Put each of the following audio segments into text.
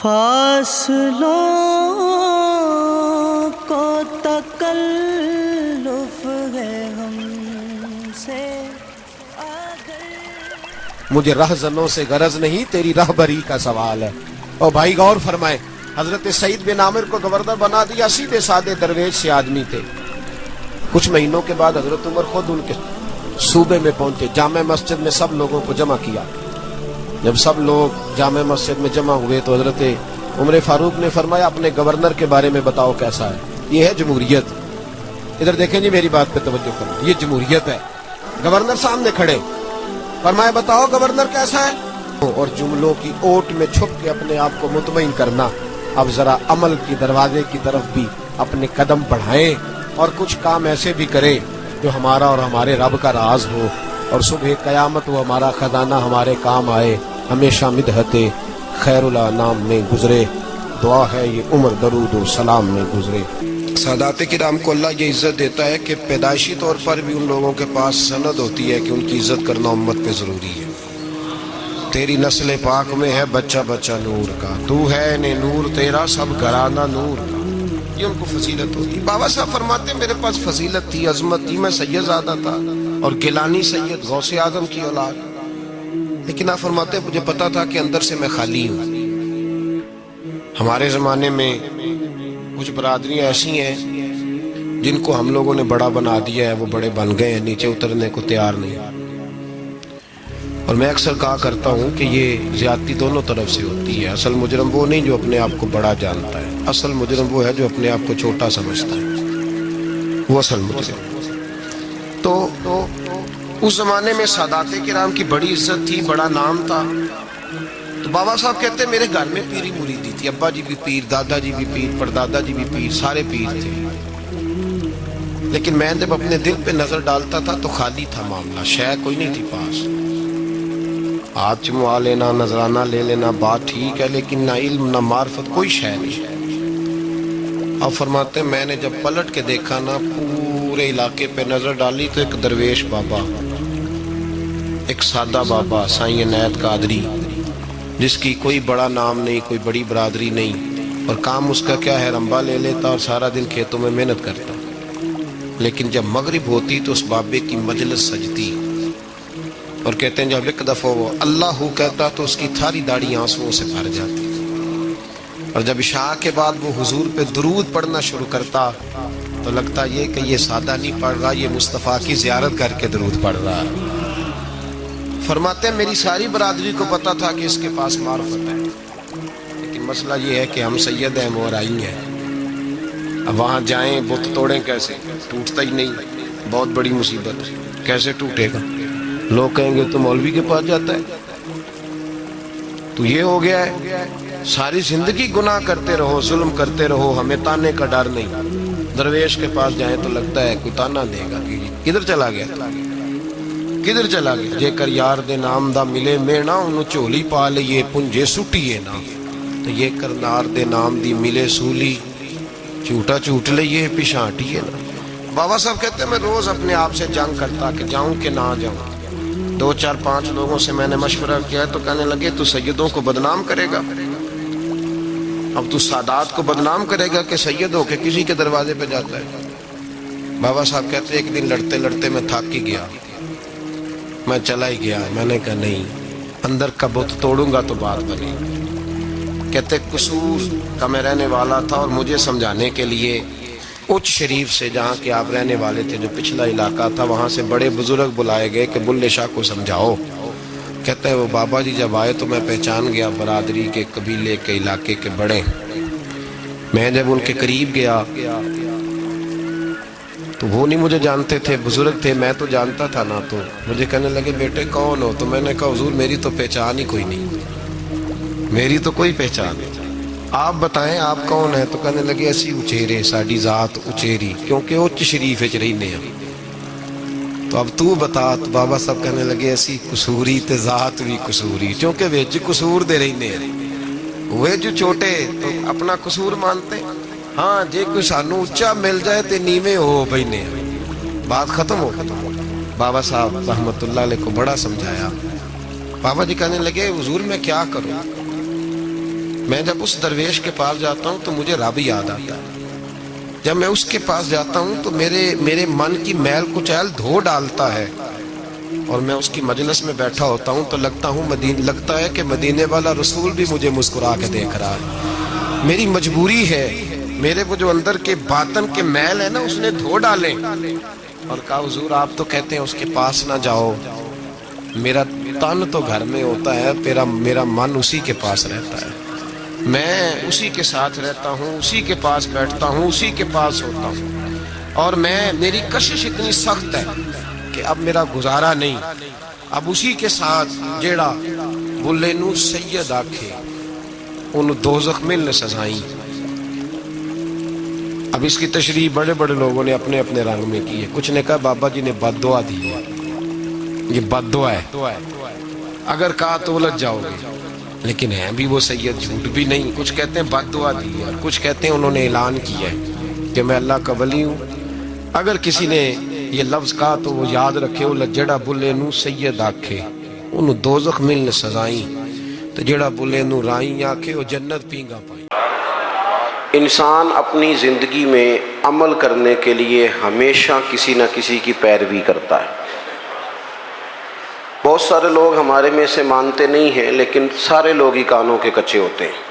فاصلوں کو تکلف ہے ہم سے اگر مجھے رہزنوں سے غرض نہیں، تیری رہبری کا سوال ہے۔ اور بھائی غور فرمائے، حضرت سعید بن عامر کو گورنر بنا دیا، سیدھے سادے درویش سے آدمی تھے۔ کچھ مہینوں کے بعد حضرت عمر خود ان کے صوبے میں پہنچے، جامع مسجد میں سب لوگوں کو جمع کیا۔ جب سب لوگ جامع مسجد میں جمع ہوئے تو حضرت عمر فاروق نے فرمایا اپنے گورنر کے بارے میں بتاؤ کیسا ہے۔ یہ ہے جمہوریت۔ ادھر دیکھیں جی، میری بات پہ توجہ کریں، یہ جمہوریت ہے۔ گورنر سامنے کھڑے، فرمایا بتاؤ گورنر کیسا ہے، اور جملوں کی اوٹ میں چھپ کے اپنے آپ کو مطمئن کرنا۔ اب ذرا عمل کی دروازے کی طرف بھی اپنے قدم بڑھائیں اور کچھ کام ایسے بھی کریں جو ہمارا اور ہمارے رب کا راز ہو، اور صبح قیامت وہ ہمارا خزانہ ہمارے کام آئے۔ ہمیشہ مدحت خیر الانام میں گزرے، دعا ہے یہ عمر درود و سلام میں گزرے۔ سادات کرام کو اللہ یہ عزت دیتا ہے کہ پیدائشی طور پر بھی ان لوگوں کے پاس سند ہوتی ہے کہ ان کی عزت کرنا امت پہ ضروری ہے۔ تیری نسل پاک میں ہے بچہ بچہ نور کا، تو ہے نے نور تیرا سب گھرانہ نور کا، یہ ان کو فضیلت ہوتی ہے۔ بابا صاحب فرماتے ہیں میرے پاس فضیلت تھی، عظمت تھی، میں سید زادہ تھا اور گیلانی سید غوث اعظم کی اولاد، لیکن آپ فرماتے ہیں مجھے پتا تھا کہ اندر سے میں خالی ہوں۔ ہمارے زمانے میں کچھ برادریاں ایسی ہیں جن کو ہم لوگوں نے بڑا بنا دیا ہے، وہ بڑے بن گئے ہیں، نیچے اترنے کو تیار نہیں۔ اور میں اکثر کہا کرتا ہوں کہ یہ زیادتی دونوں طرف سے ہوتی ہے۔ اصل مجرم وہ نہیں جو اپنے آپ کو بڑا جانتا ہے، اصل مجرم وہ ہے جو اپنے آپ کو چھوٹا سمجھتا ہے، وہ اصل مجرم۔ تو اس زمانے میں سادات کرام کی بڑی عزت تھی، بڑا نام تھا۔ تو بابا صاحب کہتے ہیں میرے گھر میں پیری مریدی تھی، ابا جی بھی پیر، دادا جی بھی پیر، پردادا جی بھی پیر، سارے پیر تھے، لیکن میں جب اپنے دل پہ نظر ڈالتا تھا تو خالی تھا معاملہ، شے کوئی نہیں تھی پاس۔ ہاتھ چموا لینا، نذرانہ لے لینا بات ٹھیک ہے، لیکن نہ علم نہ معرفت، کوئی شے نہیں۔ اب فرماتے ہیں میں نے جب پلٹ کے دیکھا نا، پورے علاقے پہ نظر ڈالی تو ایک درویش بابا، ایک سادہ بابا سائیں عنایت قادری، جس کی کوئی بڑا نام نہیں، کوئی بڑی برادری نہیں، اور کام اس کا کیا ہے، رمبا لے لیتا اور سارا دن کھیتوں میں محنت کرتا، لیکن جب مغرب ہوتی تو اس بابے کی مجلس سجتی، اور کہتے ہیں جب ایک دفعہ وہ اللہ ہو کہتا تو اس کی تھاری داڑھی آنسوؤں سے بھر جاتی، اور جب عشاء کے بعد وہ حضور پہ درود پڑھنا شروع کرتا تو لگتا یہ کہ یہ سادہ نہیں پڑھ رہا، یہ مصطفیٰ کی زیارت کر کے درود پڑھ رہا ہے۔ فرماتے ہیں میری ساری برادری کو پتا تھا کہ اس کے پاس معرفت ہے، لیکن مسئلہ یہ ہے کہ ہم سید ہیں، مہرائی ہیں، اب وہاں جائیں بت توڑیں کیسے، ٹوٹتا ہی نہیں، بہت بڑی مصیبت، کیسے ٹوٹے گا؟ لوگ کہیں گے تو مولوی کے پاس جاتا ہے۔ تو یہ ہو گیا ہے، ساری زندگی گناہ کرتے رہو، ظلم کرتے رہو، ہمیں تانے کا ڈر نہیں۔ درویش کے پاس جائیں تو لگتا ہے کوئی تانا دے گا کہ کدھر چلا گیا، کدھر چلا گیا۔ جے کر یار دے نام دا ملے مینا، انہوں چولی پا لئیے پنجے سٹیے نا، تو یہ کر نار دے نام دی ملے سولی، چوٹا چوٹ لئیے پشانٹیے نا۔ بابا صاحب کہتے ہیں میں روز اپنے آپ سے جنگ کرتا کہ جاؤں کہ نہ جاؤں۔ 2 4 5 لوگوں سے میں نے مشورہ کیا تو کہنے لگے تو سیدوں کو بدنام کرے گا، اب تو سادات کو بدنام کرے گا کہ سید ہو کے کسی کے دروازے پہ جاتا ہے۔ بابا صاحب کہتے ہیں ایک دن لڑتے لڑتے میں تھک ہی گیا، میں چلا ہی گیا، میں نے کہا نہیں، اندر کا بت توڑوں گا تو بات بنے۔ کہتے قصور کا میں رہنے والا تھا، اور مجھے سمجھانے کے لیے اچ شریف سے جہاں کہ آپ رہنے والے تھے، جو پچھلا علاقہ تھا، وہاں سے بڑے بزرگ بلائے گئے کہ بلے شاہ کو سمجھاؤ۔ کہتے ہیں وہ بابا جی جب آئے تو میں پہچان گیا برادری کے، قبیلے کے، علاقے کے بڑے۔ میں جب ان کے قریب گیا تو وہ نہیں مجھے جانتے تھے، بزرگ تھے، میں تو جانتا تھا نا، تو مجھے کہنے لگے بیٹے کون ہو؟ تو میں نے کہا حضور میری تو پہچان ہی کوئی نہیں، میری تو کوئی پہچان نہیں، آپ بتائیں آپ کون ہیں؟ تو کہنے لگے اسی اچیرے، ساڈی ذات اچیری، کیونکہ اچ شریف وچ رہنے ہیں۔ تو اب تو بتا، تو بابا صاحب کہنے لگے اسی قصوری تے ذات بھی قصوری، کیونکہ وچ قصور دے رہنے ہیں، وہ جو چھوٹے تو اپنا قصور مانتے ہیں۔ ہاں جے کوئی سانو اچا مل جائے تے نیویں ہو بہنے، بات ختم ہو گئی۔ بابا صاحب رحمت اللہ علیہ کو بڑا سمجھایا۔ بابا جی کہنے لگے حضور میں کیا کروں؟ میں جب اس درویش کے پاس جاتا ہوں تو مجھے رب یاد آتا ہے. جب میں اس کے پاس جاتا ہوں تو میرے من کی میل کچیل دھو ڈالتا ہے، اور میں اس کی مجلس میں بیٹھا ہوتا ہوں تو لگتا ہے کہ مدینے والا رسول بھی مجھے مسکرا کے دیکھ رہا ہے. میری مجبوری ہے، میرے وہ جو اندر کے باطن کے میل ہے نا اس نے دھو ڈالے. اور کہا حضور آپ تو کہتے ہیں اس کے پاس نہ جاؤ، میرا تن تو گھر میں ہوتا ہے، میرا من اسی کے پاس رہتا ہے، میں اسی کے ساتھ رہتا ہوں، اسی کے پاس بیٹھتا ہوں، اسی کے پاس ہوتا ہوں. اور میری کشش اتنی سخت ہے کہ اب میرا گزارا نہیں، اب اسی کے ساتھ جیڑا بلے نو سید آکھے ان دوزخ میں نہ سزائیں. اب اس کی تشریح بڑے بڑے لوگوں نے اپنے اپنے رنگ میں کی ہے. کچھ نے کہا بابا جی نے بد دعا دی ہے، یہ بد دعا ہے، اگر کہا تو الجھ جاؤ گے، لیکن ہے بھی وہ سید، جھوٹ بھی نہیں. کچھ کہتے ہیں بد دعا دی ہے، اور کچھ کہتے ہیں انہوں نے اعلان کیا ہے کہ میں اللہ کا ولی ہوں. اگر کسی نے یہ لفظ کہا تو وہ یاد رکھے وہ جڑا بلے نو سید آکھے انہوں دوزخ ملن سزائیں، تو جڑا بلے نو رائیں آکھے وہ جنت پینگا پائیں. انسان اپنی زندگی میں عمل کرنے کے لیے ہمیشہ کسی نہ کسی کی پیروی کرتا ہے. بہت سارے لوگ ہمارے میں سے مانتے نہیں ہیں، لیکن سارے لوگ ہی کانوں کے کچے ہوتے ہیں.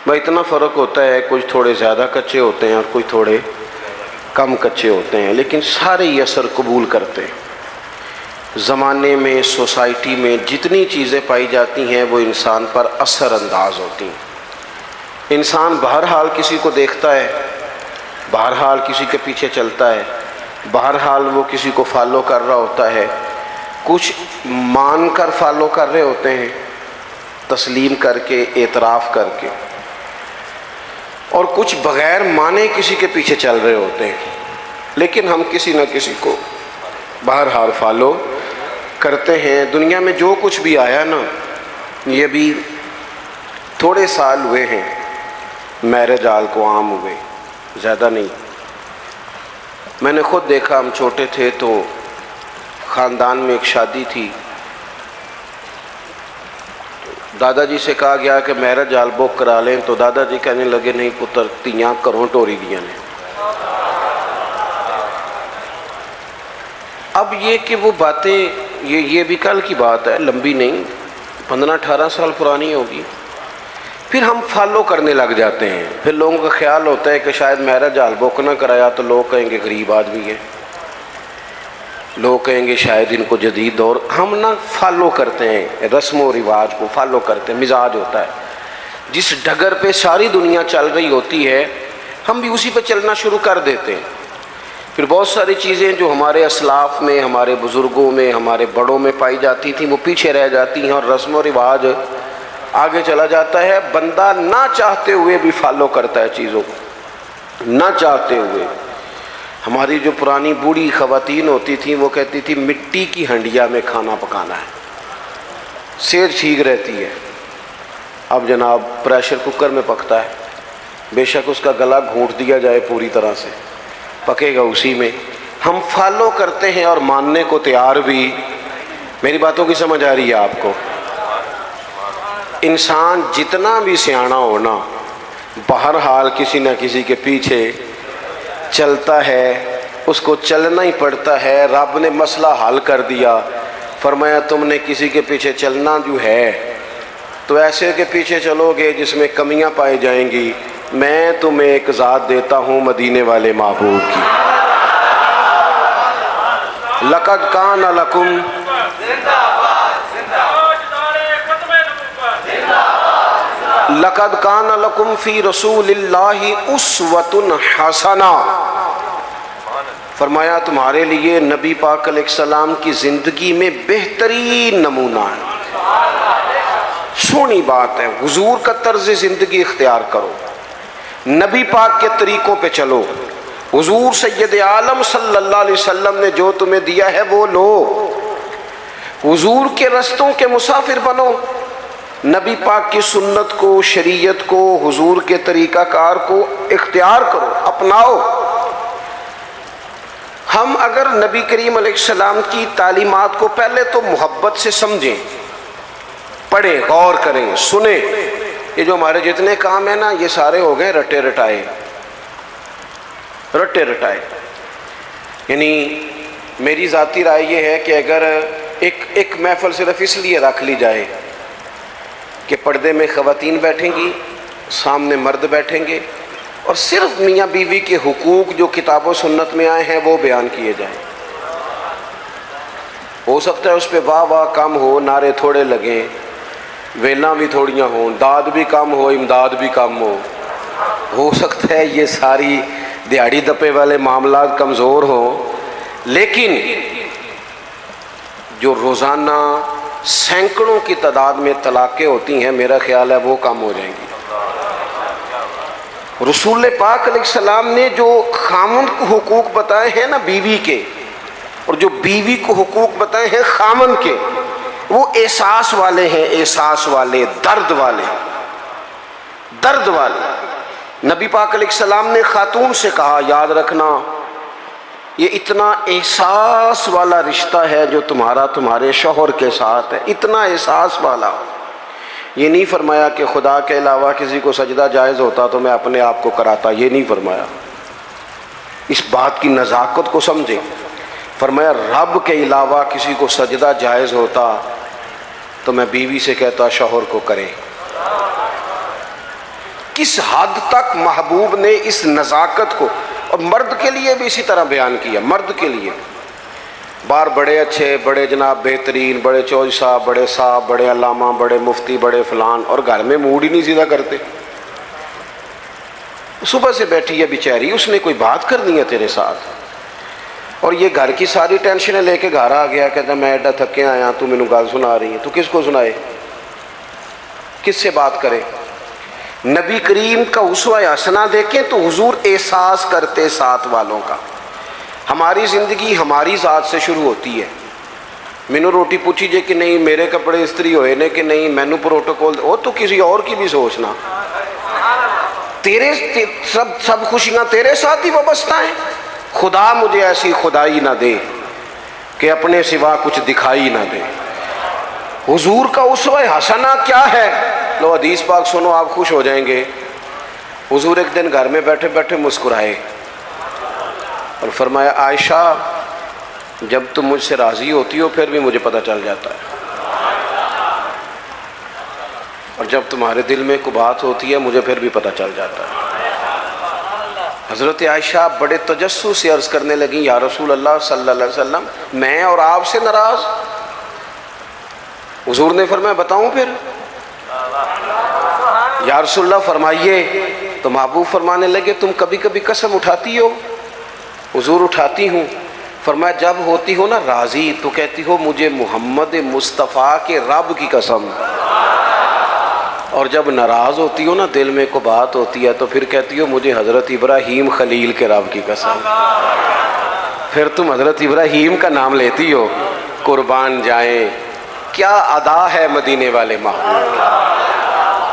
بھائی اتنا فرق ہوتا ہے، کچھ تھوڑے زیادہ کچے ہوتے ہیں اور کچھ تھوڑے کم کچے ہوتے ہیں، لیکن سارے ہی اثر قبول کرتے ہیں. زمانے میں، سوسائٹی میں جتنی چیزیں پائی جاتی ہیں وہ انسان پر اثر انداز ہوتی ہیں. انسان بہرحال کسی کو دیکھتا ہے، بہرحال کسی کے پیچھے چلتا ہے، بہرحال وہ کسی کو فالو کر رہا ہوتا ہے. کچھ مان کر فالو کر رہے ہوتے ہیں، تسلیم کر کے، اعتراف کر کے، اور کچھ بغیر مانے کسی کے پیچھے چل رہے ہوتے ہیں. لیکن ہم کسی نہ کسی کو بہرحال فالو کرتے ہیں. دنیا میں جو کچھ بھی آیا نا، یہ بھی تھوڑے سال ہوئے ہیں میرج ہال کو عام ہوئے، زیادہ نہیں. میں نے خود دیکھا، ہم چھوٹے تھے تو خاندان میں ایک شادی تھی، دادا جی سے کہا گیا کہ میرج ہال بک کرا لیں، تو دادا جی کہنے لگے نہیں پتر تیاں کروں ٹوری دیا نے. اب یہ کہ وہ باتیں یہ بھی کل کی بات ہے، لمبی نہیں، 15-18 سال پرانی ہوگی. پھر ہم فالو کرنے لگ جاتے ہیں. پھر لوگوں کا خیال ہوتا ہے کہ شاید میرج ہال بک نہ کرایا تو لوگ کہیں گے غریب آدمی ہے، لوگ کہیں گے شاید ان کو جدید دور. ہم نہ فالو کرتے ہیں، رسم و رواج کو فالو کرتے ہیں. مزاج ہوتا ہے، جس ڈگر پہ ساری دنیا چل رہی ہوتی ہے ہم بھی اسی پہ چلنا شروع کر دیتے ہیں. پھر بہت ساری چیزیں جو ہمارے اسلاف میں، ہمارے بزرگوں میں، ہمارے بڑوں میں پائی جاتی تھیں وہ پیچھے رہ جاتی ہیں، اور رسم و رواج آگے چلا جاتا ہے. بندہ نہ چاہتے ہوئے بھی فالو کرتا ہے چیزوں کو، نہ چاہتے ہوئے. ہماری جو پرانی بوڑھی خواتین ہوتی تھیں وہ کہتی تھی مٹی کی ہنڈیا میں کھانا پکانا ہے، صحت ٹھیک رہتی ہے. اب جناب پریشر کوکر میں پکتا ہے، بے شک اس کا گلا گھونٹ دیا جائے پوری طرح سے، پکے گا اسی میں. ہم فالو کرتے ہیں اور ماننے کو تیار بھی. میری باتوں کی سمجھ آ رہی ہے آپ کو؟ انسان جتنا بھی سیاںا ہونا بہرحال کسی نہ کسی کے پیچھے چلتا ہے، اس کو چلنا ہی پڑتا ہے. رب نے مسئلہ حل کر دیا، فرمایا تم نے کسی کے پیچھے چلنا جو ہے تو ایسے کے پیچھے چلو گے جس میں کمیاں پائی جائیں گی. میں تمہیں ایک ذات دیتا ہوں مدینے والے محبوب کی. لقد کان لکم لقد کان لکم فی رسول اللہ اسوۃ حسنہ. فرمایا تمہارے لیے نبی پاک علیہ السلام کی زندگی میں بہترین نمونہ ہے. سونی بات ہے، حضور کا طرز زندگی اختیار کرو، نبی پاک کے طریقوں پہ چلو. حضور سید عالم صلی اللہ علیہ وسلم نے جو تمہیں دیا ہے وہ لو. حضور کے رستوں کے مسافر بنو، نبی پاک کی سنت کو، شریعت کو، حضور کے طریقہ کار کو اختیار کرو، اپناؤ. ہم اگر نبی کریم علیہ السلام کی تعلیمات کو پہلے تو محبت سے سمجھیں، پڑھیں، غور کریں، سنیں، یہ جو ہمارے جتنے کام ہیں نا یہ سارے ہو گئے رٹے رٹائے، رٹے رٹائے۔ یعنی میری ذاتی رائے یہ ہے کہ اگر ایک محفل صرف اس لیے رکھ لی جائے کہ پردے میں خواتین بیٹھیں گی، سامنے مرد بیٹھیں گے، اور صرف میاں بیوی کے حقوق جو کتاب و سنت میں آئے ہیں وہ بیان کیے جائیں، ہو سکتا ہے اس پہ واہ واہ کم ہو، نعرے تھوڑے لگیں، ویلاں بھی تھوڑیاں ہوں، داد بھی کم ہو، امداد بھی کم ہو سکتا ہے یہ ساری دیہڑی دپے والے معاملات کمزور ہوں، لیکن جو روزانہ سینکڑوں کی تعداد میں طلاقیں ہوتی ہیں میرا خیال ہے وہ کم ہو جائیں گی۔ رسول پاک علیہ السلام نے جو خامند کو حقوق بتائے ہیں نا بیوی کے، اور جو بیوی کو حقوق بتائے ہیں خامند کے، وہ احساس والے ہیں، احساس والے، درد والے، درد والے۔ نبی پاک علیہ السلام نے خاتون سے کہا یاد رکھنا یہ اتنا احساس والا رشتہ ہے جو تمہارے شوہر کے ساتھ ہے، اتنا احساس والا۔ یہ نہیں فرمایا کہ خدا کے علاوہ کسی کو سجدہ جائز ہوتا تو میں اپنے آپ کو کراتا، یہ نہیں فرمایا، اس بات کی نزاکت کو سمجھیں۔ فرمایا رب کے علاوہ کسی کو سجدہ جائز ہوتا تو میں بیوی سے کہتا شوہر کو کرے۔ کس حد تک محبوب نے اس نزاکت کو، اور مرد کے لیے بھی اسی طرح بیان کیا، مرد کے لیے بار بڑے اچھے، بڑے جناب بہترین، بڑے چوج صاحب، بڑے صاحب، بڑے علامہ، بڑے مفتی، بڑے فلان، اور گھر میں موڈ ہی نہیں سیدھا کرتے۔ صبح سے بیٹھی ہے بیچاری، اس نے کوئی بات کرنی ہے تیرے ساتھ، اور یہ گھر کی ساری ٹینشنیں لے کے گھر آ گیا، کہتا میں ایڈا تھکے آیا، تو مینوں گل سنا رہی ہے، تو کس کو سنائے، کس سے بات کرے؟ نبی کریم کا اسوہ حسنہ دیکھیں تو حضور احساس کرتے ساتھ والوں کا۔ ہماری زندگی ہماری ذات سے شروع ہوتی ہے، مینوں روٹی پوچھی جے کہ نہیں، میرے کپڑے استری ہوئے نے کہ نہیں، مینوں پروٹوکول وہ تو کسی اور کی بھی سوچنا، تیرے سب خوشیاں تیرے ساتھ ہی وابستہ ہیں۔ خدا مجھے ایسی خدائی نہ دے کہ اپنے سوا کچھ دکھائی نہ دے۔ حضور کا اسوہ حسنہ کیا ہے؟ لو حدیث پاک سنو، آپ خوش ہو جائیں گے۔ حضور ایک دن گھر میں بیٹھے بیٹھے مسکرائے اور فرمایا عائشہ جب تم مجھ سے راضی ہوتی ہو پھر بھی مجھے پتہ چل جاتا ہے، اور جب تمہارے دل میں کوئی بات ہوتی ہے مجھے پھر بھی پتہ چل جاتا ہے۔ حضرت عائشہ بڑے تجسس سے عرض کرنے لگیں یا رسول اللہ صلی اللہ علیہ وسلم میں اور آپ سے ناراض؟ حضور نے فرمایا بتاؤں پھر؟ یا رسول اللہ فرمائیے۔ تو محبوب فرمانے لگے تم کبھی کبھی قسم اٹھاتی ہو؟ حضور اٹھاتی ہوں۔ فرمایا جب ہوتی ہو نا راضی تو کہتی ہو مجھے محمد مصطفیٰ کے رب کی قسم، اور جب ناراض ہوتی ہو نا دل میں کوئی بات ہوتی ہے تو پھر کہتی ہو مجھے حضرت ابراہیم خلیل کے رب کی قسم۔ پھر تم حضرت ابراہیم کا نام لیتی ہو، قربان جائیں۔ کیا ادا ہے مدینے والے محبوب،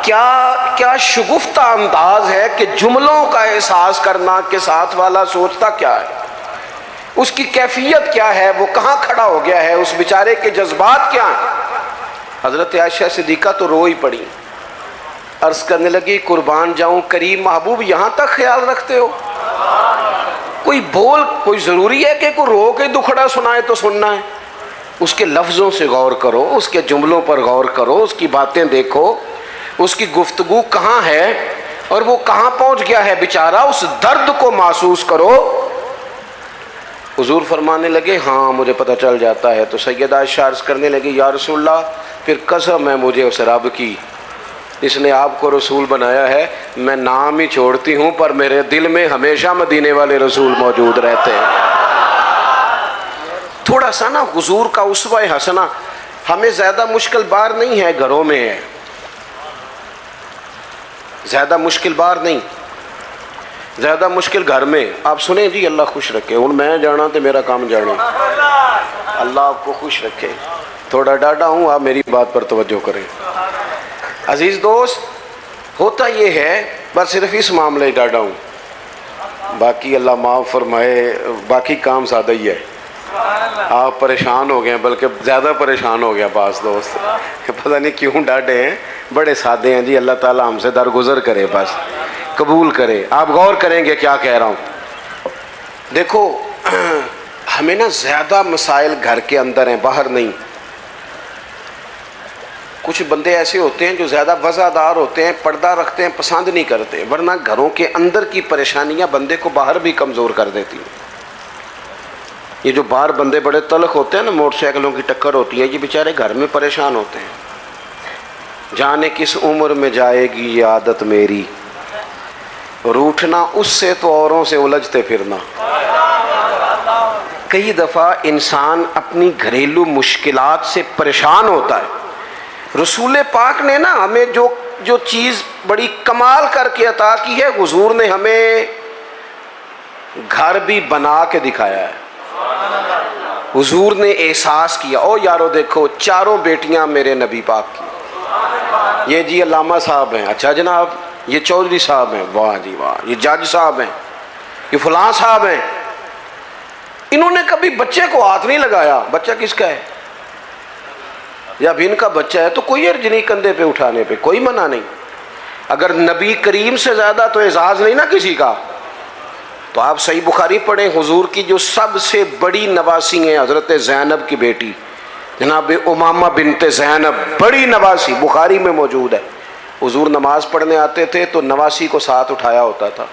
کیا شگفتہ انداز ہے کہ جملوں کا احساس کرنا کہ ساتھ والا سوچتا کیا ہے، اس کی کیفیت کیا ہے، وہ کہاں کھڑا ہو گیا ہے، اس بیچارے کے جذبات کیا ہیں۔ حضرت عائشہ صدیقہ تو رو ہی پڑی، عرض کرنے لگی قربان جاؤں کریم محبوب یہاں تک خیال رکھتے ہو؟ کوئی ضروری ہے کہ کوئی رو کے دکھڑا سنائے تو سننا ہے؟ اس کے لفظوں سے غور کرو، اس کے جملوں پر غور کرو، اس کی باتیں دیکھو، اس کی گفتگو کہاں ہے اور وہ کہاں پہنچ گیا ہے بیچارہ، اس درد کو محسوس کرو۔ حضور فرمانے لگے ہاں مجھے پتہ چل جاتا ہے۔ تو سیدہ عائشہ عرض کرنے لگی یا رسول اللہ پھر قسم ہے مجھے اس رب کی، اس نے آپ کو رسول بنایا ہے، میں نام ہی چھوڑتی ہوں پر میرے دل میں ہمیشہ مدینے والے رسول موجود رہتے ہیں۔ تھوڑا سا نا حضور کا اسوہ حسنہ ہمیں زیادہ مشکل بار نہیں ہے، گھروں میں ہے، زیادہ مشکل بار نہیں، زیادہ مشکل گھر میں۔ آپ سنیں جی اللہ خوش رکھے، ہوں میں جانا تو میرا کام جانے، اللہ آپ کو خوش رکھے۔ تھوڑا ڈاڈا ہوں، آپ میری بات پر توجہ کریں۔ عزیز دوست ہوتا یہ ہے، بس صرف اس معاملے ڈاڈا ہوں، باقی اللہ معاف فرمائے، باقی کام سادہ ہی ہے۔ آپ پریشان ہو گئے ہیں، بلکہ زیادہ پریشان ہو گیا بعض دوست، پتہ نہیں کیوں ڈاٹے ہیں، بڑے سادے ہیں جی، اللہ تعالیٰ ہم سے درگزر کرے، بس قبول کرے۔ آپ غور کریں گے کیا کہہ رہا ہوں۔ دیکھو ہمیں نا زیادہ مسائل گھر کے اندر ہیں، باہر نہیں۔ کچھ بندے ایسے ہوتے ہیں جو زیادہ وزادار ہوتے ہیں، پردہ رکھتے ہیں، پسند نہیں کرتے، ورنہ گھروں کے اندر کی پریشانیاں بندے کو باہر بھی کمزور کر دیتی ہیں۔ یہ جو باہر بندے بڑے تلخ ہوتے ہیں نا، موٹر سائیکلوں کی ٹکر ہوتی ہے، یہ بیچارے گھر میں پریشان ہوتے ہیں۔ جانے کس عمر میں جائے گی یہ عادت میری، روٹھنا اس سے تو اوروں سے الجھتے پھرنا۔ کئی دفعہ انسان اپنی گھریلو مشکلات سے پریشان ہوتا ہے۔ رسول پاک نے نا ہمیں جو چیز بڑی کمال کر کے عطا کی ہے، حضور نے ہمیں گھر بھی بنا کے دکھایا ہے۔ حضور نے احساس کیا، او یارو دیکھو چاروں بیٹیاں میرے نبی پاک کی، یہ جی علامہ صاحب ہیں، اچھا جناب، یہ چودھری صاحب ہیں، واہ جی واہ، یہ جج صاحب ہیں، یہ فلاں صاحب ہیں۔ انہوں نے کبھی بچے کو ہاتھ نہیں لگایا۔ بچہ کس کا ہے؟ جب ان کا بچہ ہے تو کوئی عرض نہیں کندھے پہ اٹھانے پہ، کوئی منع نہیں۔ اگر نبی کریم سے زیادہ تو اعزاز نہیں نا کسی کا۔ تو آپ صحیح بخاری پڑھیں، حضور کی جو سب سے بڑی نواسی ہیں حضرت زینب کی بیٹی جناب امامہ بنت زینب، بڑی نواسی، بخاری میں موجود ہے۔ حضور نماز پڑھنے آتے تھے تو نواسی کو ساتھ اٹھایا ہوتا تھا۔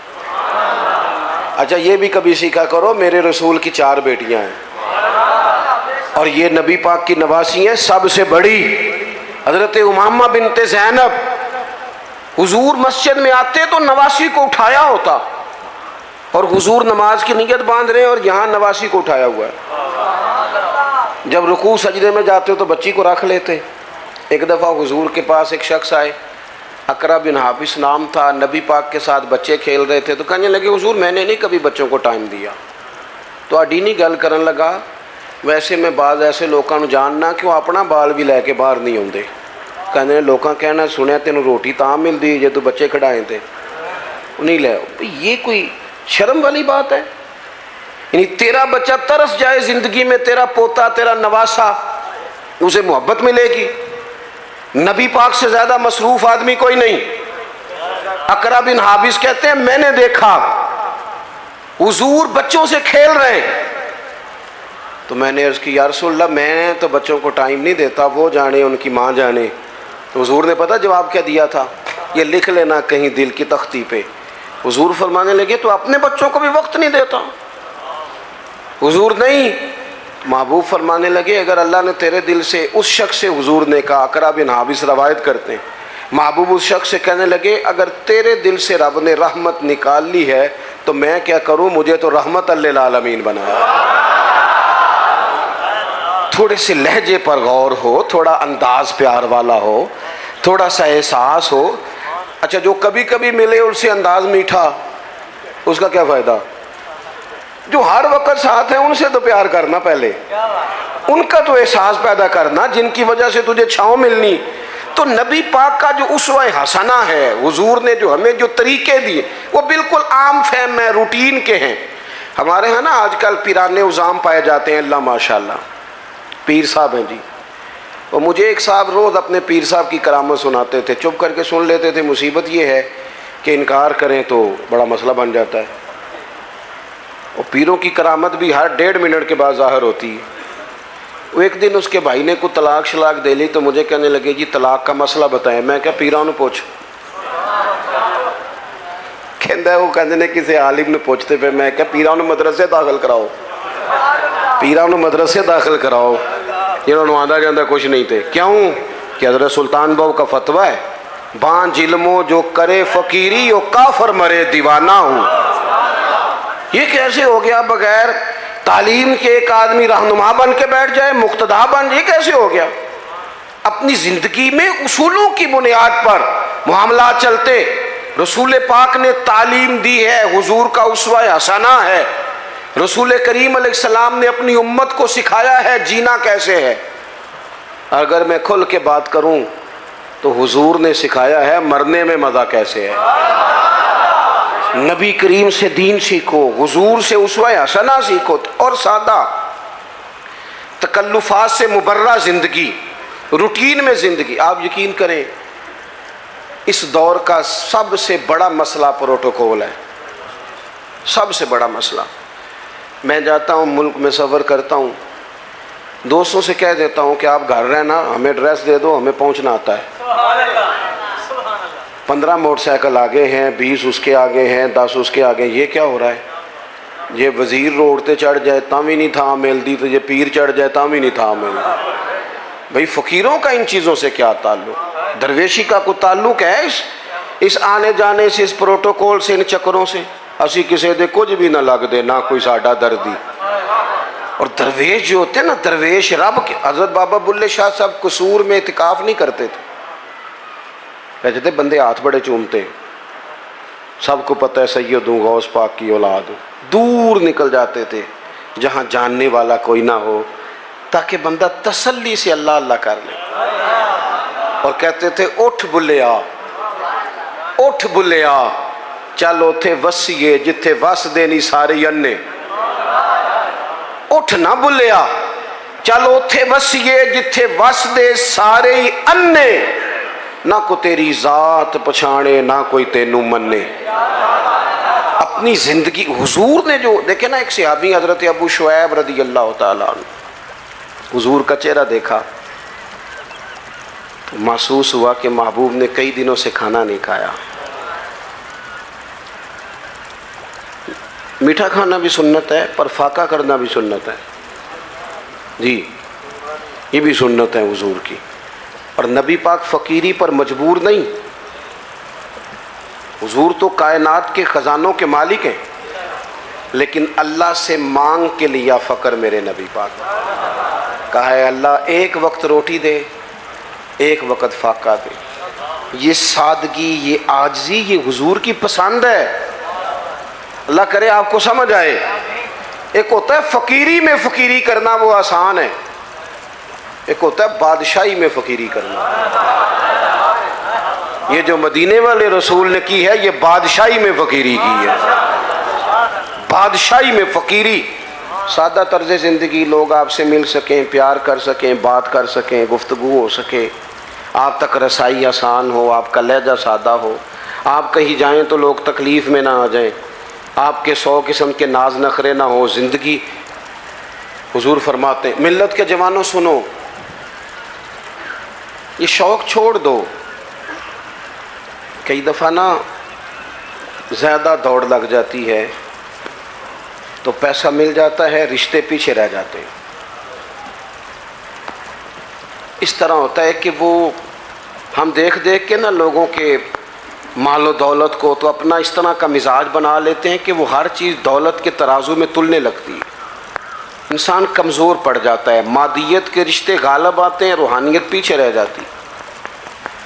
اچھا یہ بھی کبھی سیکھا کرو، میرے رسول کی 4 بیٹیاں ہیں اور یہ نبی پاک کی نواسی ہیں سب سے بڑی حضرت امامہ بنت زینب۔ حضور مسجد میں آتے تو نواسی کو اٹھایا ہوتا، اور حضور نماز کی نیت باندھ رہے ہیں اور یہاں نواسی کو اٹھایا ہوا ہے۔ جب رکوع سجدے میں جاتے تو بچی کو رکھ لیتے۔ ایک دفعہ حضور کے پاس ایک شخص آئے، اقرا بن حابس نام تھا، نبی پاک کے ساتھ بچے کھیل رہے تھے، تو کہنے لگے حضور میں نے نہیں کبھی بچوں کو ٹائم دیا۔ تو اڈینی گل کرن لگا، ویسے میں بعض ایسے لوگوں کو جاننا کہ وہ اپنا بال بھی لے کے باہر نہیں آتے، کہنے لوگاں کہنا سنیا تینوں روٹی تاں ملتی جے تو بچے کھڑائے تھے نہیں لے۔ یہ کوئی شرم والی بات ہے؟ یعنی تیرا بچہ ترس جائے زندگی میں، تیرا پوتا، تیرا نواسا، اسے محبت ملے گی؟ نبی پاک سے زیادہ مصروف آدمی کوئی نہیں۔ اقرا بن حابس کہتے ہیں میں نے دیکھا حضور بچوں سے کھیل رہے ہیں، تو میں نے عرض کی یا رسول اللہ میں تو بچوں کو ٹائم نہیں دیتا، وہ جانے ان کی ماں جانے۔ تو حضور نے پتہ جواب کیا دیا تھا؟ یہ لکھ لینا کہیں دل کی تختی پہ۔ حضور فرمانے لگے تو اپنے بچوں کو بھی وقت نہیں دیتا؟ حضور نہیں، محبوب فرمانے لگے اگر اللہ نے تیرے دل سے اس شخص سے، حضور نے کہا، اقرا بن حابس روایت کرتے ہیں، محبوب اس شخص سے کہنے لگے اگر تیرے دل سے رب نے رحمت نکال لی ہے تو میں کیا کروں، مجھے تو رحمت للعالمین بنایا۔ تھوڑے سے لہجے پر غور ہو، تھوڑا انداز پیار والا ہو، تھوڑا سا احساس ہو۔ اچھا جو کبھی کبھی ملے ان سے انداز میٹھا، اس کا کیا فائدہ؟ جو ہر وقت ساتھ ہیں ان سے تو پیار کرنا، پہلے ان کا تو احساس پیدا کرنا جن کی وجہ سے تجھے چھاؤں ملنی۔ تو نبی پاک کا جو اسوہ حسنہ ہے، حضور نے جو ہمیں جو طریقے دیے وہ بالکل عام فہم ہے، روٹین کے ہیں۔ ہمارے ہاں نا آج کل پیرانے عظام پائے جاتے ہیں، اللہ ماشاءاللہ پیر صاحب ہیں جی، اور مجھے ایک صاحب روز اپنے پیر صاحب کی کرامت سناتے تھے، چپ کر کے سن لیتے تھے۔ مصیبت یہ ہے کہ انکار کریں تو بڑا مسئلہ بن جاتا ہے، اور پیروں کی کرامت بھی ہر 1.5 منٹ کے بعد ظاہر ہوتی ہے۔ وہ ایک دن اس کے بھائی نے کوئی طلاق شلاق دے لی تو مجھے کہنے لگے جی طلاق کا مسئلہ بتائیں۔ میں کیا پیراں نو پوچھ، کہندا ہے وہ کہندے نے کسی عالم نے پوچھتے پہ، میں کیا پیراں نو مدرسے داخل کراؤ، پیراں نو مدرسے داخل کراؤ، جنہوں نے آندا جاندہ کچھ نہیں تھے۔ کیوں کہ حضرت سلطان بہو کا فتویٰ ہے، بان ظلموں جو کرے فقیری وہ کافر مرے دیوانہ ہوں۔ یہ کیسے ہو گیا بغیر تعلیم کے ایک آدمی رہنما بن کے بیٹھ جائے، مقتدا بن جائے؟ یہ کیسے ہو گیا؟ اپنی زندگی میں اصولوں کی بنیاد پر معاملات چلتے۔ رسول پاک نے تعلیم دی ہے، حضور کا اسوہ حسنہ ہے۔ رسول کریم علیہ السلام نے اپنی امت کو سکھایا ہے جینا کیسے ہے۔ اگر میں کھل کے بات کروں تو حضور نے سکھایا ہے مرنے میں مزہ کیسے ہے۔ نبی کریم سے دین سیکھو، حضور سے اسوہ حسنہ سیکھو، اور سادہ تکلفات سے مبرہ زندگی، روٹین میں زندگی. آپ یقین کریں اس دور کا سب سے بڑا مسئلہ پروٹوکول ہے، سب سے بڑا مسئلہ. میں جاتا ہوں ملک میں سفر کرتا ہوں، دوستوں سے کہہ دیتا ہوں کہ آپ گھر رہنا، ہمیں ایڈریس دے دو، ہمیں پہنچنا آتا ہے. 15 موٹر سائیکل آگے ہیں، 20 اس کے آگے ہیں، 10 اس کے آگے. یہ کیا ہو رہا ہے؟ یہ وزیر روڈ تے چڑھ جائے تاں بھی نہیں تھا ملتی، تو یہ پیر چڑھ جائے تاں بھی نہیں تھا ملتی. بھئی فقیروں کا ان چیزوں سے کیا تعلق؟ درویشی کا کوئی تعلق ہے اس آنے جانے سے، اس پروٹوکول سے، ان چکروں سے؟ اسی کسی دے کچھ بھی نہ لگ دے، نہ کوئی ساڈا دردی. اور درویش جو ہوتے ہیں نا، درویش رب کے، حضرت بابا بلے شاہ صاحب قصور میں اعتکاف نہیں کرتے تھے. کہتے تھے بندے ہاتھ بڑے چومتے ہیں، سب کو پتہ ہے سید ہوں، غوث پاک کی اولاد ہوں. دور نکل جاتے تھے جہاں جاننے والا کوئی نہ ہو، تاکہ بندہ تسلی سے اللہ اللہ کر لے. اور کہتے تھے اٹھ بلیا، اٹھ بلیا، چل اوتھے وسیے جتھے وس دے نہیں سارے انے. اٹھ نہ بلیا، چل اوتھے وسیے جتھے وس دے سارے انے. نہ کو تیری ذات پچھانے، نہ کوئی تینوں منے. اپنی زندگی حضور نے جو دیکھے نا، ایک صحابی حضرت ابو شعیب رضی اللہ تعالیٰ عنہ، حضور کا چہرہ دیکھا تو محسوس ہوا کہ محبوب نے کئی دنوں سے کھانا نہیں کھایا. میٹھا کھانا بھی سنت ہے، پر فاقہ کرنا بھی سنت ہے. جی یہ بھی سنت ہے حضور کی. اور نبی پاک فقیری پر مجبور نہیں. حضور تو کائنات کے خزانوں کے مالک ہیں، لیکن اللہ سے مانگ کے لیا فقر میرے نبی پاک. کہا ہے اللہ ایک وقت روٹی دے، ایک وقت فاقہ دے. یہ سادگی، یہ عاجزی، یہ حضور کی پسند ہے. اللہ کرے آپ کو سمجھ آئے. ایک ہوتا ہے فقیری میں فقیری کرنا، وہ آسان ہے. ایک ہوتا ہے بادشاہی میں فقیری کرنا. یہ جو مدینے والے رسول نے کی ہے، یہ بادشاہی میں فقیری کی ہے. بادشاہی میں فقیری. سادہ طرز زندگی، لوگ آپ سے مل سکیں، پیار کر سکیں، بات کر سکیں، گفتگو ہو سکے، آپ تک رسائی آسان ہو، آپ کا لہجہ سادہ ہو، آپ کہیں جائیں تو لوگ تکلیف میں نہ آ جائیں، آپ کے 100 قسم کے ناز نخرے نہ ہو. زندگی حضور فرماتے ہیں ملت کے جوانوں سنو، یہ شوق چھوڑ دو. کئی دفعہ نا زیادہ دوڑ لگ جاتی ہے تو پیسہ مل جاتا ہے، رشتے پیچھے رہ جاتے ہیں. اس طرح ہوتا ہے کہ وہ ہم دیکھ دیکھ کے نا لوگوں کے مال و دولت کو تو اپنا اس طرح کا مزاج بنا لیتے ہیں کہ وہ ہر چیز دولت کے ترازو میں تلنے لگتی ہے. انسان کمزور پڑ جاتا ہے، مادیت کے رشتے غالب آتے ہیں، روحانیت پیچھے رہ جاتی.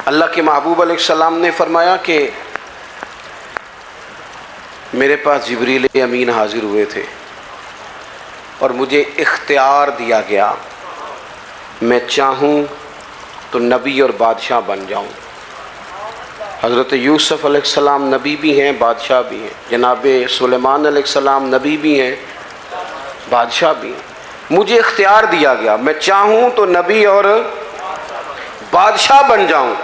اللہ کے محبوب علیہ السلام نے فرمایا کہ میرے پاس جبریل امین حاضر ہوئے تھے اور مجھے اختیار دیا گیا، میں چاہوں تو نبی اور بادشاہ بن جاؤں. حضرت یوسف علیہ السلام نبی بھی ہیں، بادشاہ بھی ہیں. جناب سلیمان علیہ السلام نبی بھی ہیں، بادشاہ بھی ہیں. مجھے اختیار دیا گیا، میں چاہوں تو نبی اور بادشاہ بن جاؤں،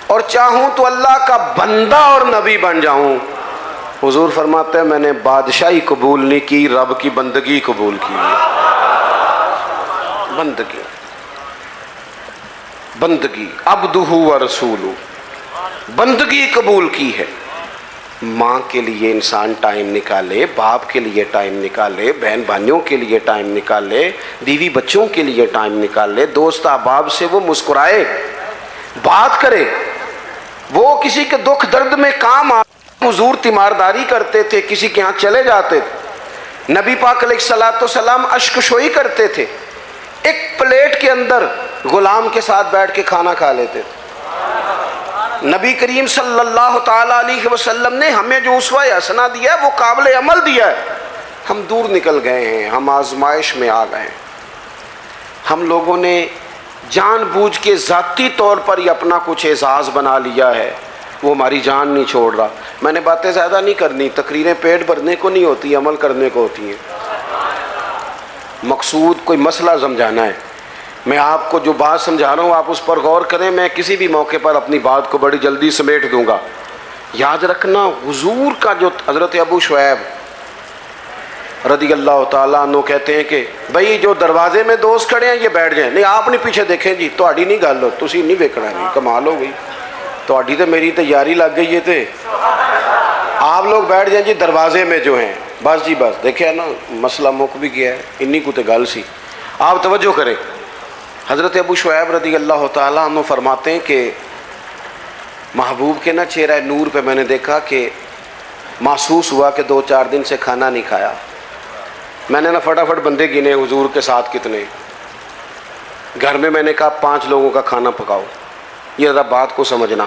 اور چاہوں تو اللہ کا بندہ اور نبی بن جاؤں. حضور فرماتے ہیں میں نے بادشاہی قبول نہیں کی، رب کی بندگی قبول کی. بندگی، بندگی، عبدہ و رسولہ، بندگی قبول کی ہے. ماں کے لیے انسان ٹائم نکالے، باپ کے لیے ٹائم نکالے، بہن بھائیوں کے لیے ٹائم نکالے، بیوی بچوں کے لیے ٹائم نکالے، دوست احباب سے وہ مسکرائے، بات کرے، وہ کسی کے دکھ درد میں کام آ. حضور تیمارداری کرتے تھے، کسی کے ہاں چلے جاتے تھے، نبی پاک علیہ الصلوۃ والسلام اشک شوئی کرتے تھے، ایک پلیٹ کے اندر غلام کے ساتھ بیٹھ کے کھانا کھا لیتے تھے. نبی کریم صلی اللہ تعالیٰ علیہ وسلم نے ہمیں جو اسوہ حسنہ دیا ہے وہ قابل عمل دیا ہے. ہم دور نکل گئے ہیں، ہم آزمائش میں آ گئے ہیں. ہم لوگوں نے جان بوجھ کے ذاتی طور پر ہی اپنا کچھ اعزاز بنا لیا ہے، وہ ہماری جان نہیں چھوڑ رہا. میں نے باتیں زیادہ نہیں کرنی، تقریریں پیٹ بھرنے کو نہیں ہوتی، عمل کرنے کو ہوتی ہیں. مقصود کوئی مسئلہ سمجھانا ہے. میں آپ کو جو بات سمجھا رہا ہوں آپ اس پر غور کریں. میں کسی بھی موقع پر اپنی بات کو بڑی جلدی سمیٹ دوں گا. یاد رکھنا حضور کا جو حضرت ابو شعیب رضی اللہ تعالیٰ عنہ کہتے ہیں کہ بھائی جو دروازے میں دوست کھڑے ہیں یہ بیٹھ جائیں. نہیں آپ نہیں پیچھے دیکھیں جی, تہاڈی نہیں گل, تسی نہیں ویکھنا جی, کمال ہو گئی, تہاڈی تے میری تیاری لگ گئی ہے تے آپ لوگ بیٹھ جائیں جی دروازے میں جو ہیں. بس جی بس, دیکھیں نا مسئلہ مک بھی گیا ہے, انی کو تے گل سی. آپ توجہ کریں. حضرت ابو شعیب رضی اللہ تعالیٰ عنہ فرماتے ہیں کہ محبوب کے نا چہرہ نور پہ میں نے دیکھا کہ محسوس ہوا کہ 2-4 دن سے کھانا نہیں کھایا. میں نے نا فٹافٹ بندے گنے حضور کے ساتھ کتنے. گھر میں نے کہا 5 لوگوں کا کھانا پکاؤ. یہ ذرا بات کو سمجھنا.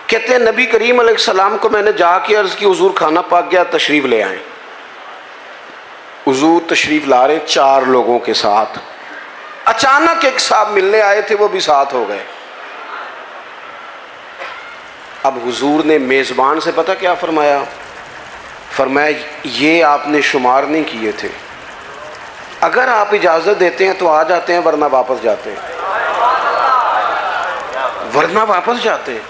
کہتے ہیں نبی کریم علیہ السلام کو میں نے جا کے عرض کی حضور کھانا پک گیا, تشریف لے آئیں. حضور تشریف لا رہے 4 لوگوں کے ساتھ. اچانک ایک صاحب ملنے آئے تھے, وہ بھی ساتھ ہو گئے. اب حضور نے میزبان سے پتہ کیا فرمایا؟ فرمایا یہ آپ نے شمار نہیں کیے تھے, اگر آپ اجازت دیتے ہیں تو آ جاتے ہیں, ورنہ واپس جاتے ہیں. ورنہ واپس جاتے ہیں.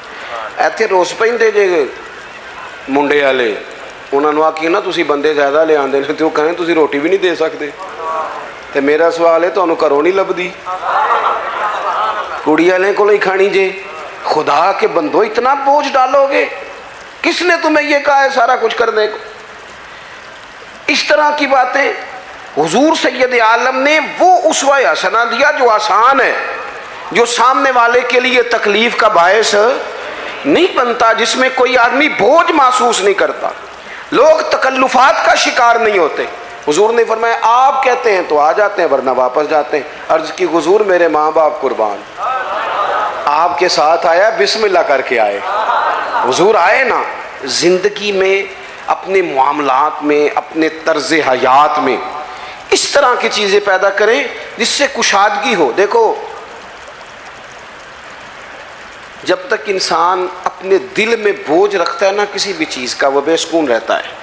ایتھے روز پہندے جے منڈے والے, انہوں نے آخی نا تسی بندے زیادہ لے آندے نے, تو وہ کہیں تسی روٹی بھی نہیں دے سکتے. تے میرا سوال ہے تمہیں گھروں نہیں لبدی, کڑی والے کو ہی کھانی جے. خدا کے بندو اتنا بوجھ ڈالو گے, کس نے تمہیں یہ کہا ہے سارا کچھ کرنے کو؟ اس طرح کی باتیں. حضور سید عالم نے وہ اسوہ حسنہ دیا جو آسان ہے, جو سامنے والے کے لیے تکلیف کا باعث نہیں بنتا, جس میں کوئی آدمی بوجھ محسوس نہیں کرتا, لوگ تکلفات کا شکار نہیں ہوتے. حضور نے فرمایا آپ کہتے ہیں تو آ جاتے ہیں, ورنہ واپس جاتے ہیں. عرض کی حضور میرے ماں باپ قربان, آپ کے ساتھ آیا بسم اللہ کر کے آئے. حضور آئے نا, زندگی میں اپنے معاملات میں اپنے طرز حیات میں اس طرح کی چیزیں پیدا کریں جس سے کشادگی ہو. دیکھو جب تک انسان اپنے دل میں بوجھ رکھتا ہے نا کسی بھی چیز کا, وہ بے سکون رہتا ہے.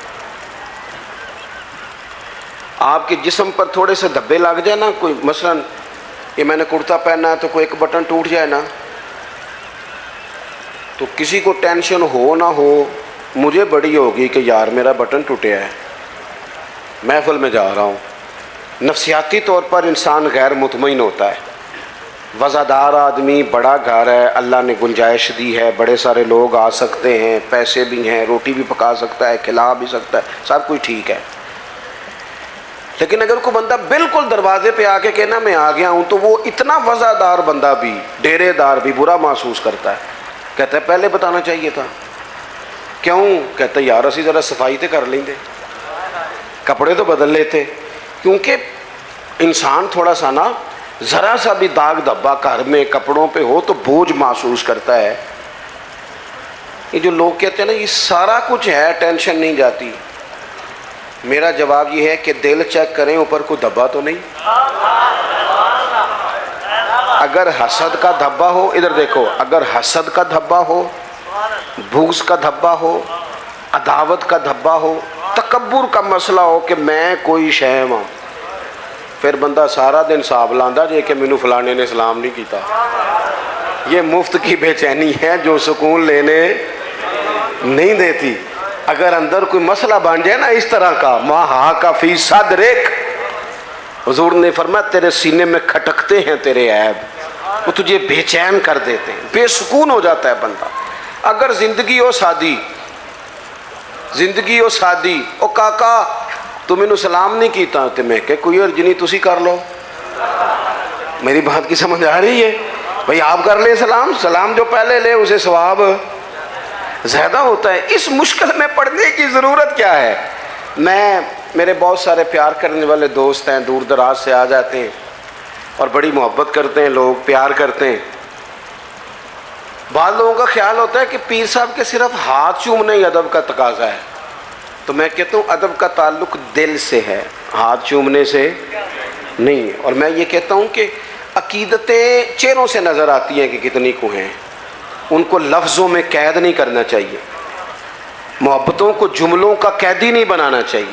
آپ کے جسم پر تھوڑے سے دھبے لگ جائے نا, کوئی مثلا یہ میں نے کرتا پہنا ہے تو کوئی ایک بٹن ٹوٹ جائے نا, تو کسی کو ٹینشن ہو نہ ہو, مجھے بڑی ہوگی کہ یار میرا بٹن ٹوٹیا ہے, محفل میں جا رہا ہوں. نفسیاتی طور پر انسان غیر مطمئن ہوتا ہے. وزادار آدمی, بڑا گھر ہے, اللہ نے گنجائش دی ہے, بڑے سارے لوگ آ سکتے ہیں, پیسے بھی ہیں, روٹی بھی پکا سکتا ہے, کھلا بھی سکتا ہے, سب کچھ ٹھیک ہے. لیکن اگر کوئی بندہ بالکل دروازے پہ آ کے کہنا میں آ گیا ہوں, تو وہ اتنا وزادار بندہ بھی, ڈیرے دار بھی برا محسوس کرتا ہے. کہتا ہے پہلے بتانا چاہیے تھا. کیوں؟ کہتا ہے یار اسی ذرا صفائی تے کر لیں دے, کپڑے تو بدل لیتے. کیونکہ انسان تھوڑا سا نا ذرا سا بھی داغ دھبا گھر میں کپڑوں پہ ہو تو بوجھ محسوس کرتا ہے. یہ جو لوگ کہتے ہیں نا یہ سارا کچھ ہے, ٹینشن نہیں جاتی. میرا جواب یہ ہے کہ دل چیک کریں اوپر کوئی دھبا تو نہیں. اگر حسد کا دھبا ہو, ادھر دیکھو, اگر حسد کا دھبا ہو, بغض کا دھبا ہو, عداوت کا دھبا ہو, تکبر کا مسئلہ ہو کہ میں کوئی شے ہاں, پھر بندہ سارا دن حساب لاندا جے کہ مینوں فلانے نے سلام نہیں کیتا. یہ مفت کی بے چینی ہے جو سکون لینے نہیں دیتی. اگر اندر کوئی مسئلہ بن جائے نا اس طرح کا, ماں ہا کا فی صدرک, حضور نے فرمایا تیرے سینے میں کھٹکتے ہیں تیرے عیب, وہ تجھے بے چین کر دیتے ہیں, بے سکون ہو جاتا ہے بندہ. اگر زندگی ہو سادی, زندگی ہو سادی, او کاکا تو مینوں سلام نہیں کیتا, تے میں کہ کوئی عرض نہیں تسی کر لو. میری بات کی سمجھ آ رہی ہے بھئی؟ آپ کر لیں سلام, سلام جو پہلے لے اسے ثواب زیادہ ہوتا ہے. اس مشکل میں پڑھنے کی ضرورت کیا ہے؟ میرے بہت سارے پیار کرنے والے دوست ہیں, دور دراز سے آ جاتے ہیں اور بڑی محبت کرتے ہیں, لوگ پیار کرتے ہیں. بعض لوگوں کا خیال ہوتا ہے کہ پیر صاحب کے صرف ہاتھ چومنا ہی ادب کا تقاضا ہے. تو میں کہتا ہوں ادب کا تعلق دل سے ہے, ہاتھ چومنے سے نہیں. اور میں یہ کہتا ہوں کہ عقیدتیں چہروں سے نظر آتی ہیں کہ کتنی کو ہیں, ان کو لفظوں میں قید نہیں کرنا چاہیے, محبتوں کو جملوں کا قیدی نہیں بنانا چاہیے.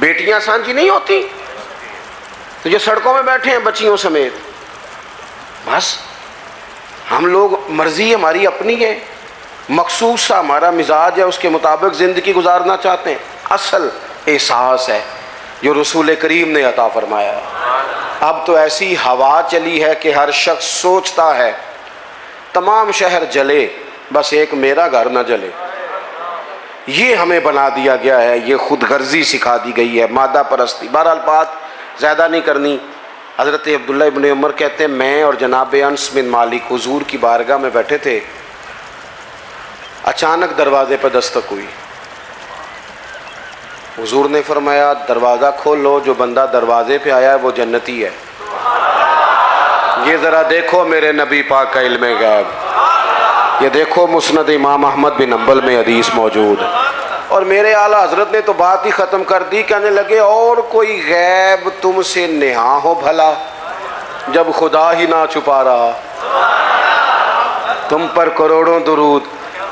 بیٹیاں سانجھی نہیں ہوتی تو جو سڑکوں میں بیٹھے ہیں بچیوں سمیت، بس ہم لوگ مرضی ہماری اپنی ہے، مخصوص سا ہمارا مزاج ہے، اس کے مطابق زندگی گزارنا چاہتے ہیں۔ اصل احساس ہے جو رسول کریم نے عطا فرمایا ہے۔ اب تو ایسی ہوا چلی ہے کہ ہر شخص سوچتا ہے تمام شہر جلے بس ایک میرا گھر نہ جلے۔ یہ ہمیں بنا دیا گیا ہے، یہ خود غرضی سکھا دی گئی ہے، مادہ پرستی۔ بہرحال بات زیادہ نہیں کرنی۔ حضرت عبداللہ ابن عمر کہتے ہیں میں اور جناب انس بن مالک حضور کی بارگاہ میں بیٹھے تھے، اچانک دروازے پہ دستک ہوئی۔ حضور نے فرمایا دروازہ کھولو، جو بندہ دروازے پہ آیا ہے وہ جنتی ہے۔ یہ ذرا دیکھو میرے نبی پاک کا علم غیب، یہ دیکھو مسند امام احمد بن حنبل میں حدیث موجود ہے۔ اور میرے اعلیٰ حضرت نے تو بات ہی ختم کر دی، کہنے لگے اور کوئی غیب تم سے نہاں ہو بھلا جب خدا ہی نہ چھپا رہا، تم پر کروڑوں درود۔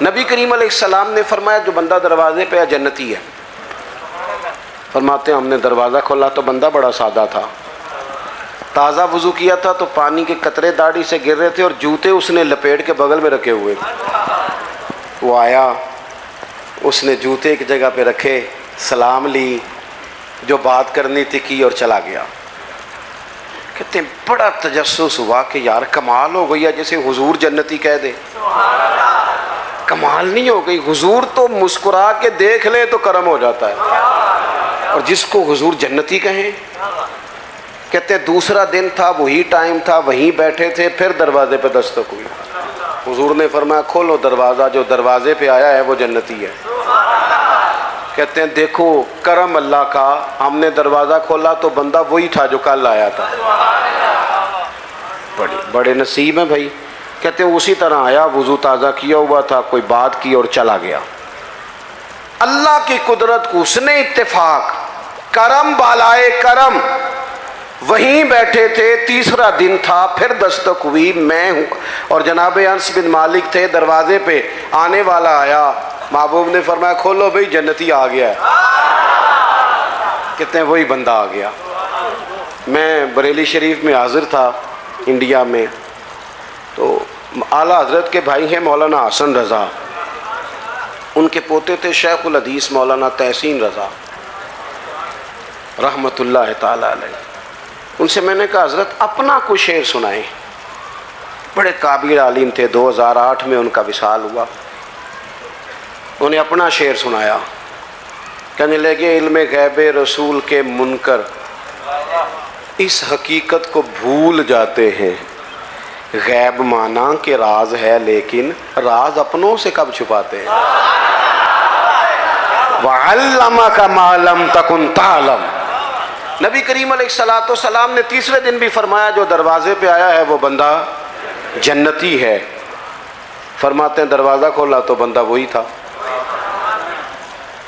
نبی کریم علیہ السلام نے فرمایا جو بندہ دروازے پہ جنتی ہے۔ فرماتے ہیں ہم نے دروازہ کھولا تو بندہ بڑا سادہ تھا، تازہ وضو کیا تھا تو پانی کے قطرے داڑھی سے گر رہے تھے اور جوتے اس نے لپیٹ کے بغل میں رکھے ہوئے تھے۔ وہ آیا، اس نے جوتے ایک جگہ پہ رکھے، سلام لی، جو بات کرنی تھی کی اور چلا گیا۔ کہتے ہیں بڑا تجسس ہوا کہ یار کمال ہو گئی ہے، جیسے حضور جنتی کہہ دے۔ کمال نہیں ہو گئی؟ حضور تو مسکرا کے دیکھ لے تو کرم ہو جاتا ہے، اور جس کو حضور جنتی کہیں۔ کہتے ہیں دوسرا دن تھا، وہی ٹائم تھا، وہیں بیٹھے تھے، پھر دروازے پہ دستک ہوئی۔ حضور نے فرمایا کھولو دروازہ، جو دروازے پہ آیا ہے وہ جنتی ہے۔ کہتے ہیں دیکھو کرم اللہ کا، ہم نے دروازہ کھولا تو بندہ وہی تھا جو کل آیا تھا۔ بڑے نصیب ہیں بھائی۔ کہتے ہیں اسی طرح آیا، وضو تازہ کیا ہوا تھا، کوئی بات کی اور چلا گیا۔ اللہ کی قدرت کو حسن اتفاق، کرم بالائے کرم، وہیں بیٹھے تھے، تیسرا دن تھا، پھر دستک ہوئی، میں ہوں اور جناب انس بن مالک تھے، دروازے پہ آنے والا آیا، محبوب نے فرمایا کھولو بھئی جنتی آ گیا ہے۔ کہتے ہیں وہی بندہ آ گیا۔ میں بریلی شریف میں حاضر تھا انڈیا میں، تو اعلیٰ حضرت کے بھائی ہیں مولانا حسن رضا، ان کے پوتے تھے شیخ الحدیث مولانا تحسین رضا رحمۃ اللہ تعالی علیہ۔ ان سے میں نے کہا حضرت اپنا کوئی شعر سنائیں۔ بڑے قابل عالم تھے، 2008 میں ان کا وصال ہوا۔ انہیں اپنا شعر سنایا، کہنے لگے علم غیب رسول کے منکر اس حقیقت کو بھول جاتے ہیں، غیب مانا کہ راز ہے لیکن راز اپنوں سے کب چھپاتے ہیں۔ وَعَلَّمَكَ مَا لَمْ تَكُنْ تَعْلَمْ۔ نبی کریم علیہ السلام نے تیسرے دن بھی فرمایا جو دروازے پہ آیا ہے وہ بندہ جنتی ہے۔ فرماتے ہیں دروازہ کھولا تو بندہ وہی تھا۔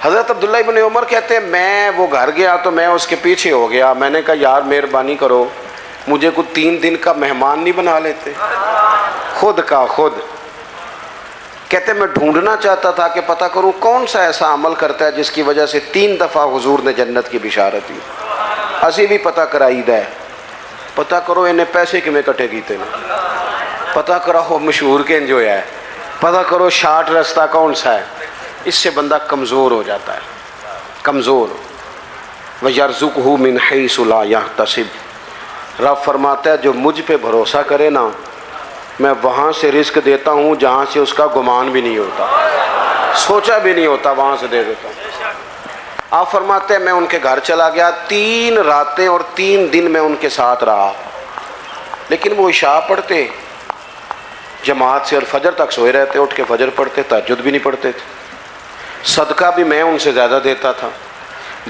حضرت عبداللہ ابن عمر کہتے ہیں میں وہ گھر گیا تو میں اس کے پیچھے ہو گیا، میں نے کہا یار مہربانی کرو مجھے کوئی 3 دن کا مہمان نہیں بنا لیتے، خود کا خود۔ کہتے میں ڈھونڈنا چاہتا تھا کہ پتہ کروں کون سا ایسا عمل کرتا ہے جس کی وجہ سے 3 دفعہ حضور نے جنت کی بشارت دی۔ اسی بھی پتہ کرائی ہے، پتہ کرو انہیں پیسے کمیں کٹے کیتے نا، پتہ کرو مشہور کے جو ہے، پتہ کرو شارٹ رستہ کون سا ہے۔ اس سے بندہ کمزور ہو جاتا ہے، کمزور۔ وَيَرْزُقْهُ مِنْ حَيْثُ لَا يَحْتَسِبُ۔ رب فرماتا ہے جو مجھ پہ بھروسہ کرے نا میں وہاں سے رزق دیتا ہوں جہاں سے اس کا گمان بھی نہیں ہوتا، سوچا بھی نہیں ہوتا، وہاں سے دے دیتا ہوں۔ آپ فرماتے ہیں میں ان کے گھر چلا گیا، 3 راتیں اور 3 دن میں ان کے ساتھ رہا، لیکن وہ عشاء پڑھتے جماعت سے اور فجر تک سوئے رہتے، اٹھ کے فجر پڑھتے، تہجد بھی نہیں پڑھتے تھے۔ صدقہ بھی میں ان سے زیادہ دیتا تھا،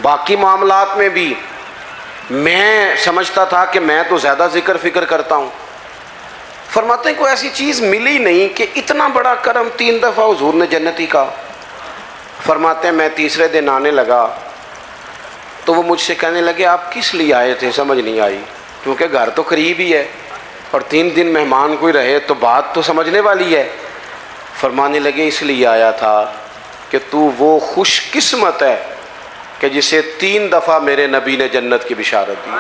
باقی معاملات میں بھی میں سمجھتا تھا کہ میں تو زیادہ ذکر فکر کرتا ہوں۔ فرماتے ہیں کوئی ایسی چیز ملی نہیں کہ اتنا بڑا کرم 3 دفعہ حضور نے جنتی کا۔ فرماتے ہیں میں تیسرے دن آنے لگا تو وہ مجھ سے کہنے لگے آپ کس لیے آئے تھے؟ سمجھ نہیں آئی، کیونکہ گھر تو قریب ہی ہے اور 3 دن مہمان کوئی رہے تو بات تو سمجھنے والی ہے۔ فرمانے لگے اس لیے آیا تھا کہ تو وہ خوش قسمت ہے کہ جسے 3 دفعہ میرے نبی نے جنت کی بشارت دی.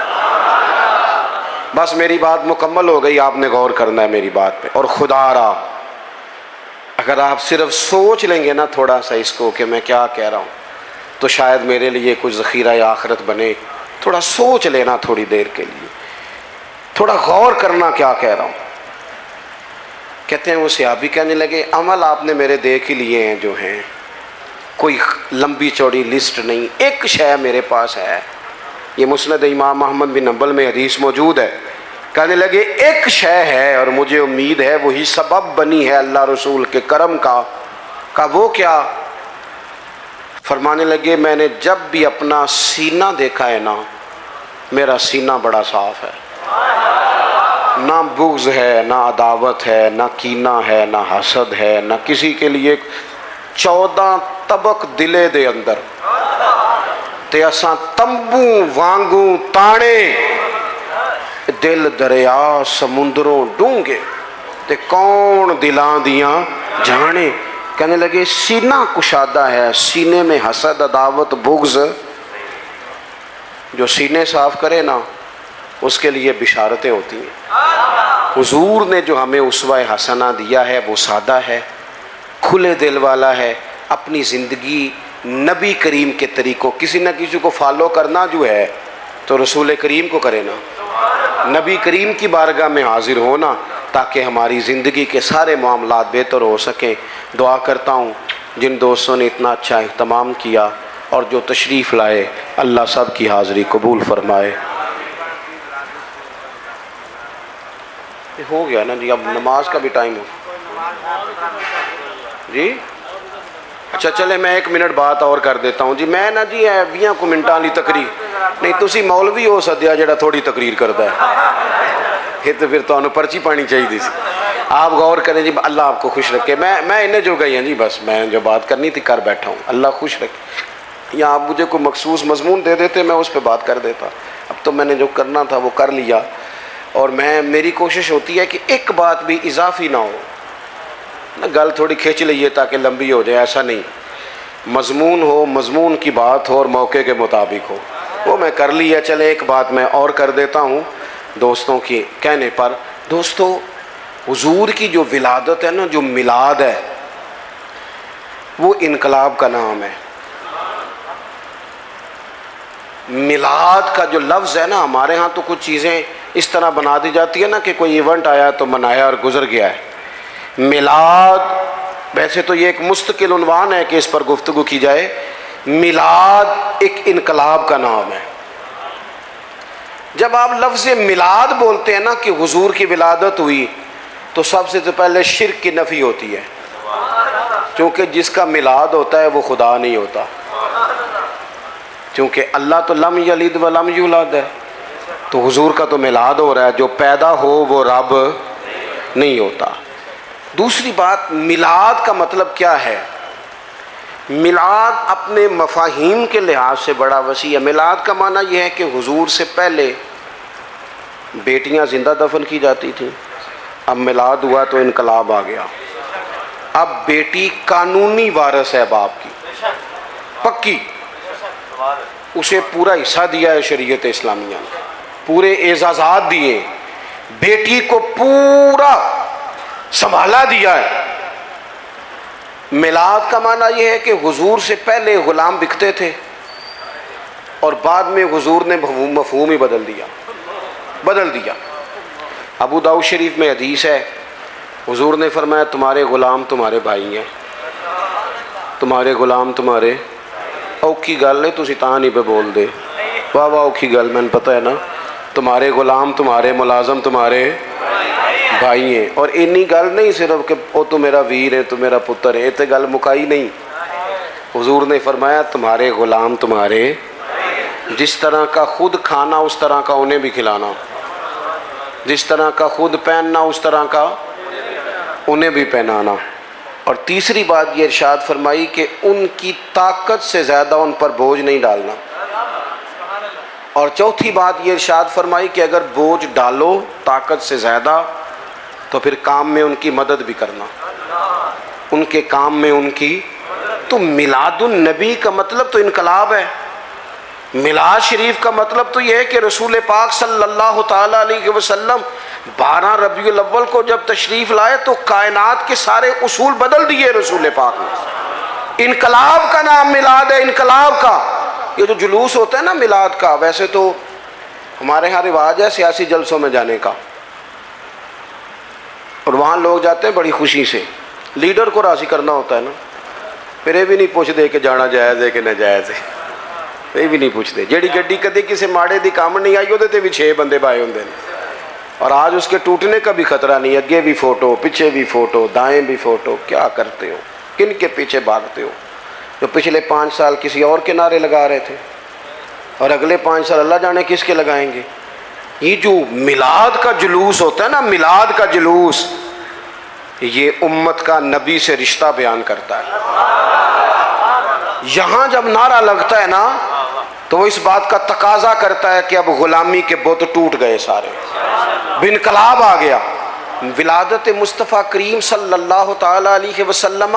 بس میری بات مکمل ہو گئی، آپ نے غور کرنا ہے میری بات پہ. اور خدا را اگر آپ صرف سوچ لیں گے نا تھوڑا سا اس کو کہ میں کیا کہہ رہا ہوں، تو شاید میرے لیے کچھ ذخیرہ آخرت بنے. تھوڑا سوچ لینا تھوڑی دیر کے لیے، تھوڑا غور کرنا کیا کہہ رہا ہوں. کہتے ہیں وہ صحابی کہنے لگے عمل آپ نے میرے دیکھ ہی لیے ہیں جو ہیں، کوئی لمبی چوڑی لسٹ نہیں، ایک شے میرے پاس ہے. یہ مسند امام احمد بن حنبل میں حدیث موجود ہے. کہنے لگے ایک شے ہے اور مجھے امید ہے وہی سبب بنی ہے اللہ رسول کے کرم کا. کہا وہ کیا؟ فرمانے لگے میں نے جب بھی اپنا سینہ دیکھا ہے نا، میرا سینہ بڑا صاف ہے، نہ بغض ہے، نہ عداوت ہے، نہ کینہ ہے، نہ حسد ہے، نہ کسی کے لیے. 14 طبق دلے دے اندر تے اساں تمبو وانگوں تانے، دل دریا سمندروں ڈونگے تے کون دلاں دیاں جانے. کہنے لگے سینہ کشادہ ہے، سینے میں حسد عداوت بغض. جو سینے صاف کرے نا اس کے لیے بشارتیں ہوتی ہیں. حضور نے جو ہمیں اسوہ حسنہ دیا ہے وہ سادہ ہے، کھلے دل والا ہے. اپنی زندگی نبی کریم کے طریقوں، کسی نہ کسی کو فالو کرنا جو ہے تو رسول کریم کو کرے نا، نبی کریم کی بارگاہ میں حاضر ہونا، تاکہ ہماری زندگی کے سارے معاملات بہتر ہو سکیں. دعا کرتا ہوں جن دوستوں نے اتنا اچھا اہتمام کیا اور جو تشریف لائے، اللہ سب کی حاضری قبول فرمائے. ہو گیا نا جی، اب نماز کا بھی ٹائم ہو جی. اچھا چلے میں 1 منٹ بات اور کر دیتا ہوں جی. میں نا جی 20 منٹاں والی تقریر نہیں، تسی مولوی ہو سدیا جڑا تھوڑی تقریر کرتا ہے، یہ تو پھر تمہیں پرچی پانی چاہیے سی. آپ غور کریں جی، اللہ آپ کو خوش رکھے. میں انہیں جو گئی ہیں جی، بس میں جو بات کرنی تھی کر بیٹھا ہوں. اللہ خوش رکھے. یا آپ مجھے کوئی مخصوص مضمون دے دیتے میں اس پہ بات کر دیتا. اب تو میں نے جو کرنا تھا وہ کر لیا. اور میری کوشش ہوتی ہے کہ ایک بات بھی اضافی نہ ہو، نہ گل تھوڑی کھینچ لئیے تاکہ لمبی ہو جائے، ایسا نہیں. مضمون ہو، مضمون کی بات ہو اور موقع کے مطابق ہو. وہ میں کر لیا. چلے ایک بات میں اور کر دیتا ہوں دوستوں کے کہنے پر. دوستو حضور کی جو ولادت ہے نا، جو میلاد ہے، وہ انقلاب کا نام ہے. میلاد کا جو لفظ ہے نا، ہمارے ہاں تو کچھ چیزیں اس طرح بنا دی جاتی ہے نا کہ کوئی ایونٹ آیا تو منایا اور گزر گیا ہے. میلاد ویسے تو یہ ایک مستقل عنوان ہے کہ اس پر گفتگو کی جائے. میلاد ایک انقلاب کا نام ہے. جب آپ لفظ میلاد بولتے ہیں نا کہ حضور کی ولادت ہوئی، تو سب سے پہلے شرک کی نفی ہوتی ہے، کیونکہ جس کا میلاد ہوتا ہے وہ خدا نہیں ہوتا. کیونکہ اللہ تو لم یلد ولم یولد ہے، تو حضور کا تو میلاد ہو رہا ہے. جو پیدا ہو وہ رب نہیں ہوتا. دوسری بات، میلاد کا مطلب کیا ہے؟ میلاد اپنے مفاہیم کے لحاظ سے بڑا وسیع ہے. میلاد کا معنی یہ ہے کہ حضور سے پہلے بیٹیاں زندہ دفن کی جاتی تھیں، اب میلاد ہوا تو انقلاب آ گیا. اب بیٹی قانونی وارث ہے باپ کی، پکی. اسے پورا حصہ دیا ہے شریعت اسلامیہ نے، پورے اعزازات دیے، بیٹی کو پورا سنبھالا دیا ہے. میلاد کا معنی یہ ہے کہ حضور سے پہلے غلام بکتے تھے اور بعد میں حضور نے مفہوم ہی بدل دیا. ابو داؤد شریف میں حدیث ہے، حضور نے فرمایا تمہارے غلام تمہارے بھائی ہیں، تمہارے غلام تمہارے. اوکھی گل نہیں، تسی تاں نہیں پہ بول دے. واہ واہ اوکھی گل، میں نے پتہ ہے نا. تمہارے غلام تمہارے ملازم تمہارے بھائی ہیں. اور اینی گل نہیں صرف کہ وہ تو میرا ویر ہے، تو میرا پتر ہے، تے گل مکائی نہیں. حضور نے فرمایا تمہارے غلام تمہارے، جس طرح کا خود کھانا اس طرح کا انہیں بھی کھلانا، جس طرح کا خود پہننا اس طرح کا انہیں بھی پہنانا. اور تیسری بات یہ ارشاد فرمائی کہ ان کی طاقت سے زیادہ ان پر بوجھ نہیں ڈالنا. اور چوتھی بات یہ ارشاد فرمائی کہ اگر بوجھ ڈالو طاقت سے زیادہ تو پھر کام میں ان کی مدد بھی کرنا، ان کے کام میں ان کی. تو میلاد النبی کا مطلب تو انقلاب ہے. میلاد شریف کا مطلب تو یہ ہے کہ رسول پاک صلی اللہ تعالیٰ علیہ وسلم 12 ربیع الاول کو جب تشریف لائے تو کائنات کے سارے اصول بدل دیے رسول پاک نے. انقلاب کا نام میلاد ہے، انقلاب کا. یہ جو جلوس ہوتا ہے نا میلاد کا، ویسے تو ہمارے ہاں رواج ہے سیاسی جلسوں میں جانے کا، اور وہاں لوگ جاتے ہیں بڑی خوشی سے. لیڈر کو راضی کرنا ہوتا ہے نا، پھر یہ بھی نہیں پوچھتے کہ جانا جائز ہے کہ ناجائز ہے، یہ بھی نہیں پوچھتے. جیڑی گڈی کدی کسی ماڑے دی کام نہیں آئی وہ بھی 6 بندے پائے ہوندے نے، اور آج اس کے ٹوٹنے کا بھی خطرہ نہیں. اگے بھی فوٹو، پیچھے بھی فوٹو، دائیں بھی فوٹو. کیا کرتے ہو؟ کن کے پیچھے بھاگتے ہو؟ جو پچھلے 5 سال کسی اور کے نعرے لگا رہے تھے اور اگلے 5 سال اللہ جانے کس کے لگائیں گے. یہ جو میلاد کا جلوس ہوتا ہے نا، میلاد کا جلوس، یہ امت کا نبی سے رشتہ بیان کرتا ہے. یہاں جب نعرہ لگتا ہے نا تو وہ اس بات کا تقاضا کرتا ہے کہ اب غلامی کے بت ٹوٹ گئے سارے، انقلاب آ گیا. ولادت مصطفیٰ کریم صلی اللہ تعالیٰ علیہ وسلم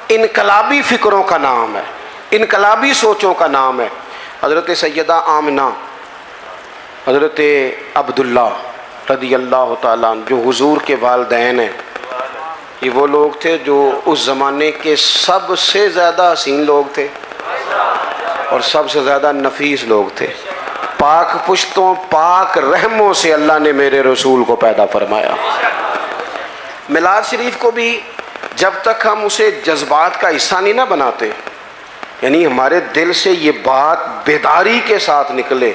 انقلابی فکروں کا نام ہے، انقلابی سوچوں کا نام ہے. حضرت سیدہ آمنہ، حضرت عبداللہ رضی اللہ تعالیٰ عنہ جو حضور کے والدین ہیں، یہ وہ لوگ تھے جو اس زمانے کے سب سے زیادہ حسین لوگ تھے اور سب سے زیادہ نفیس لوگ تھے. پاک پشتوں، پاک رحموں سے اللہ نے میرے رسول کو پیدا فرمایا. میلاد شریف کو بھی جب تک ہم اسے جذبات کا حصہ نہیں نہ بناتے، یعنی ہمارے دل سے یہ بات بیداری کے ساتھ نکلے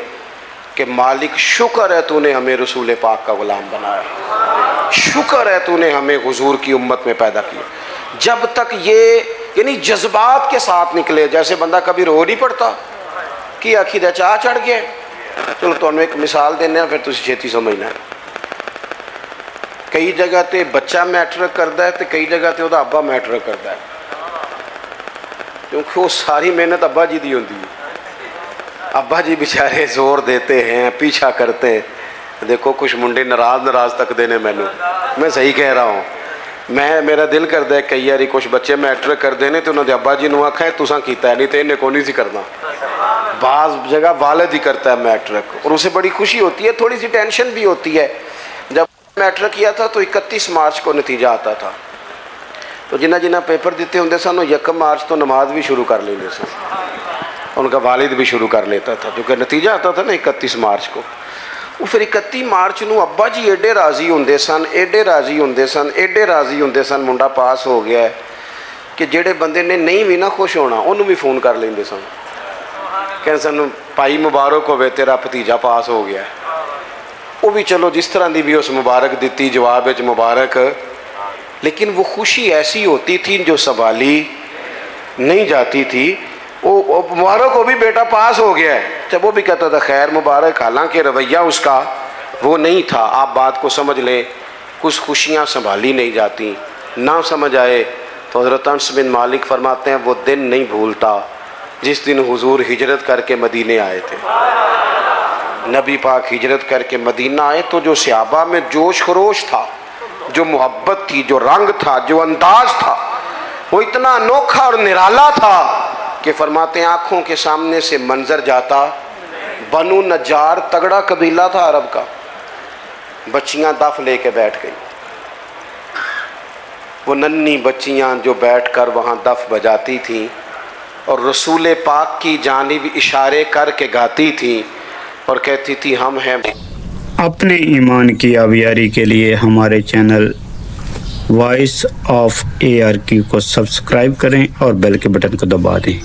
کہ مالک شکر ہے تو نے ہمیں رسول پاک کا غلام بنایا، شکر ہے تو نے ہمیں حضور کی امت میں پیدا کیا. جب تک یہ یعنی جذبات کے ساتھ نکلے، جیسے بندہ کبھی رو نہیں پڑتا کہ آخی دے چاہ چڑھ گیا. چلو تمہیں ایک مثال دینے ہیں پھر تسی چھیتی سمجھنا ہے. کئی جگہ تے بچہ میٹرک کرتا ہے تو کئی جگہ تے وہ ابا میٹرک کرتا ہے، کیونکہ وہ ساری محنت ابا جی دی ہوتی ہے. ابا جی بیچارے زور دیتے ہیں، پیچھا کرتے ہیں. دیکھو کچھ منڈے ناراض تک دینے میں صحیح کہہ رہا ہوں. میرا دل کرتا ہے کئی باری کچھ بچے میٹرک کر دینے تو انہوں نے ابا جی نو آکھا ہے تساں کیتا ہے نہیں تو انہیں کو نہیں سی کرنا. بعض جگہ والد ہی کرتا ہے میٹرک اور اسے بڑی خوشی ہوتی ہے، تھوڑی سی ٹینشن بھی ہوتی ہے. جب میٹرک کیا تھا تو 31 مارچ کو نتیجہ آتا تھا، تو جنہ پیپر دیتے ہوندے سن 1 مارچ تو نماز بھی شروع کر لیندے سن، ان کا والد بھی شروع کر لیتا تھا کیونکہ نتیجہ آتا تھا نا 31 مارچ کو. وہ پھر 31 مارچ نو ابا جی ایڈے راضی ہوندے سن، ایڈے راضی ہوندے سن منڈا پاس ہو گیا ہے کہ جڑے بندے نے نہیں بھی نہ خوش ہونا انہوں بھی فون کر لیندے سن، کہنے سن بھائی مبارک ہوئے تیرا بھتیجا پاس ہو گیا ہے. وہ بھی چلو جس طرح دی بھی اس مبارک دیتی، جواب وچ مبارک، لیکن وہ خوشی ایسی ہوتی تھی جو سنبھالی نہیں جاتی تھی. وہ مبارک ہو بھی بیٹا پاس ہو گیا ہے، جب وہ بھی کہتا تھا خیر مبارک، حالانکہ رویہ اس کا وہ نہیں تھا. آپ بات کو سمجھ لیں، کچھ خوشیاں سنبھالی نہیں جاتی. نہ سمجھ آئے تو حضرت انس بن مالک فرماتے ہیں وہ دن نہیں بھولتا جس دن حضور ہجرت کر کے مدینے آئے تھے. نبی پاک ہجرت کر کے مدینہ آئے تو جو صحابہ میں جوش خروش تھا، جو محبت تھی، جو رنگ تھا، جو انداز تھا، وہ اتنا انوکھا اور نرالا تھا کہ فرماتے ہیں آنکھوں کے سامنے سے منظر جاتا. بنو نجار تگڑا قبیلہ تھا عرب کا، بچیاں دف لے کے بیٹھ گئی. وہ ننھی بچیاں جو بیٹھ کر وہاں دف بجاتی تھیں اور رسول پاک کی جانب اشارے کر کے گاتی تھیں اور کہتی تھی ہم ہیں. اپنے ایمان کی آبیاری کے لیے ہمارے چینل وائس آف ARQ کو سبسکرائب کریں اور بیل کے بٹن کو دبا دیں.